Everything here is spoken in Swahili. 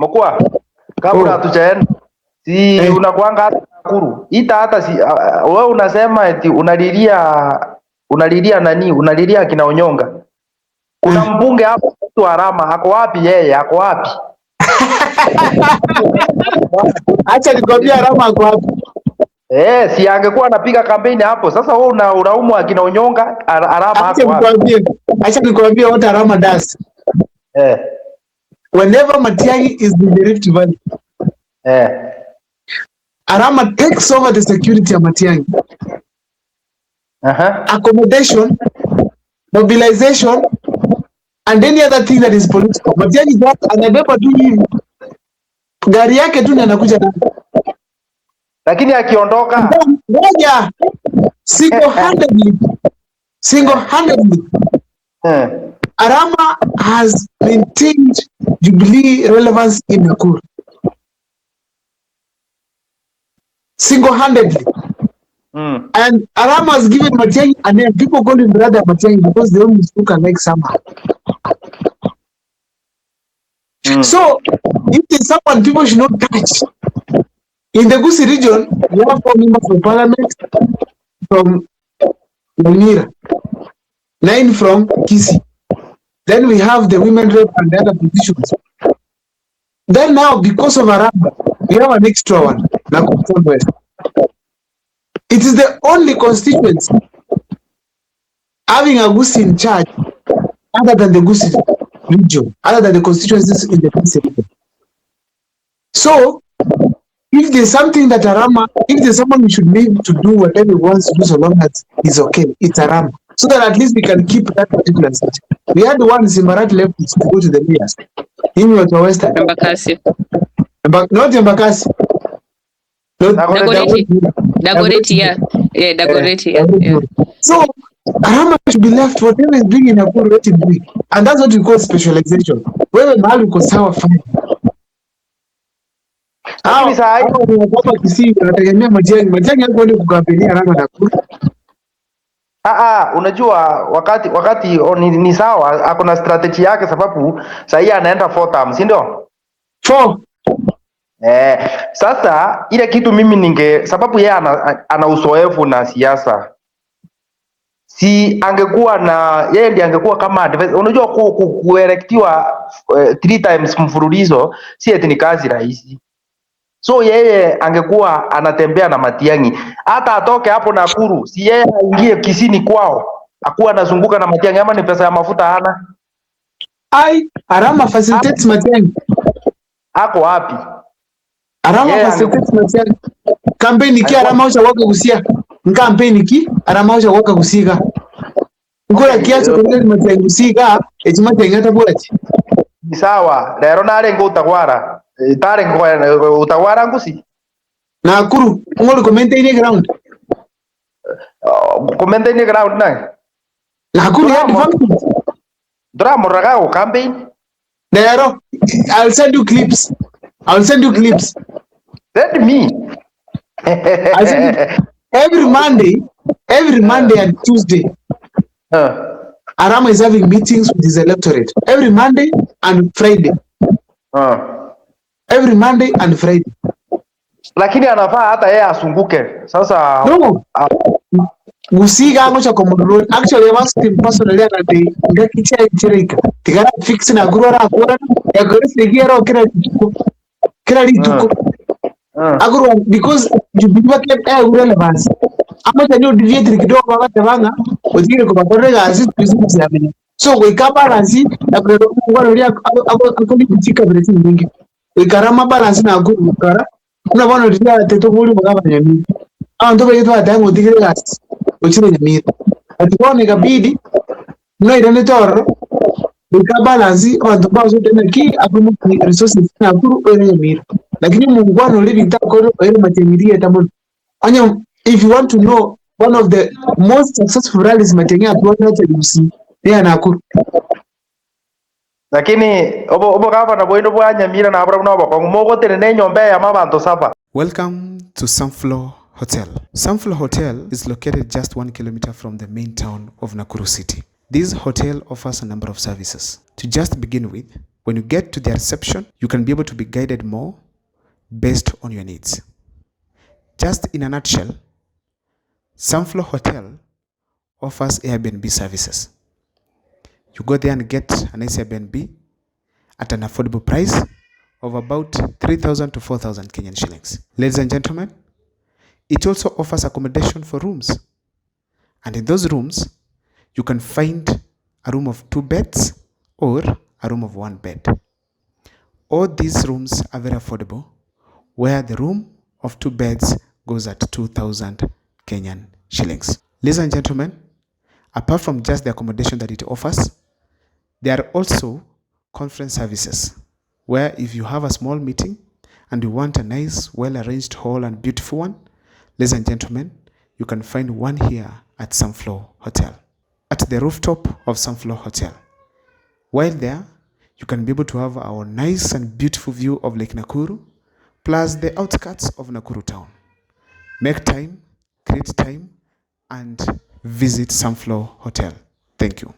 Mkua, kabla hatujaenda si unakuanga hata Nakuru. Ita hata si wewe unasema eti unalilia nani? Unalilia kina Onyonga. Kuna mbunge hapo mtu Arama, ako wapi yeye? Ako wapi? Acha nikwambia Arama ako wapi. Si angekuwa anapiga kampeni hapo. Sasa wewe unaumu akina Onyonga, Arama hapo wapi? Acha nikwambia what Arama does. Whenever Matiang'i is in the Rift Valley, Arama takes over the security of Matiang'i. Accommodation, mobilization, and any other thing that is political. Matiang'i anabeba tu hivi. Gari yake tu anakuja nayo. Lakini akiondoka moja single-handedly Arama has maintained Jubilee relevance in Nakuru. Single-handedly. And Arama has given Matiang'i a name. People call him brother Matiang'i because they only speak alike somehow. So, if there's someone people should not touch, in the Gusii region, we have 4 members of parliament from Nyamira, 9 from Kisii. Then we have the women rep and the other positions. Then now, because of Arama, we have an extra one, Nakuru West. It is the only constituency having a Gusii in charge other than the Gusii region, other than the constituencies in the Gusii region. So, if there's something that if there's someone we should need to do whatever he wants to do so long as he's okay, it's Arama. So that at least we can keep that particular seat. We had one Simbarat left to go to the mayors. In your Western. Embakasi. Not Embakasi. Dagoretti, yeah. Yeah, Dagoretti, yeah. So, Arama should be left whatever is doing in Nakuru, let him do it. And that's what we call specialization. Wewe mahali uko sawa fine. Hapa Kisii wanategemea Matiang'i hapo ndio kukampenia Arama Nakuru. Unajua wakati ni sawa, ako na strategy yake sababu sasa anaenda 4 terms, si ndio? 4. Sasa ile kitu mimi sababu yeye ana uzoefu na siasa. Si angekuwa na yeye ndiye angekuwa kama advisor. Unajua kuelectiwa 3 times mfululizo si eti ni kazi rahisi. So yeye angekuwa anatembea na Matiang'i. Hata atoke hapo Nakuru, si yeye aingie Kisini kwao. Akuwa anazunguka na Matiang'i ama ni pesa ya mafuta hana? Arama facilitates Matiang'i. Ako wapi? Arama facilitates Matiang'i. Kampeni ki Arama usha waka Gusia. Kampeni ki Arama usha waka Gusiga. Ngoya kiacho kwa Matiang'i Gusiga, Matiang'i ataburachi. Ni sawa, lero narengo utagwara. Tare utagwara Gusii. Nakuru, ngoli komenta ini ground. Komenta ini ground na. Nakuru ya function. Dora moraga campaign. Lero, I'll send you clips. Send me. I'll send you. Every Monday and Tuesday. Arama is having meetings with his electorate. Every Monday and Friday. Every Monday and Friday. Lakini anafaa hata yeye asunguke. Sasa no. Gusiga ngocha komodoro. Actually I asked him personally that day ngakicha ichirika. Tigara fix na gurora akora ya gore segero kira lituko. Aguro because you kept relevance. Ama tanyo deviate kidogo batabanga ujire kwa korega azitu bizimzamini. So we balance na ngoro ria akoni kuchika breti nyingi. Ikarama balance na gukara kuna bano ria teto buri mugaba nyami ando beto atango digire gas uchire nyami ati bone kabidi no irene toro balance ando bazo tena ki akumu resources na guru ere nyami lakini mungwano living takoro ere Matiang'i tamon anya. If you want to know one of the most successful rallies Matiang'i atuona Gusii ni Nakuru. Lakini obo kava na boindo bwa Nyamira na abra mnoba kwa mogo tene nyombe ya mabantu saba. Welcome to Sunflower Hotel. Sunflower Hotel is located just 1 kilometer from the main town of Nakuru City. This hotel offers a number of services. To just begin with, When you get to their reception, you can be able to be guided more based on your needs. Just in a nutshell, Sunflower Hotel offers Airbnb services. You go there and get a nice Airbnb at an affordable price of about 3,000 to 4,000 Kenyan shillings. Ladies and gentlemen, it also offers accommodation for rooms. And in those rooms, you can find a room of 2 beds or a room of 1 bed. All these rooms are very affordable, where the room of 2 beds goes at 2,000 Kenyan shillings. Ladies and gentlemen, apart from just the accommodation that it offers, there are also conference services, where if you have a small meeting and you want a nice, well-arranged hall and beautiful one, ladies and gentlemen, you can find one here at Sunflower Hotel, at the rooftop of Sunflower Hotel. While there, you can be able to have our nice and beautiful view of Lake Nakuru, plus the outskirts of Nakuru town. Make time, create time, and visit Sunflower Hotel. Thank you.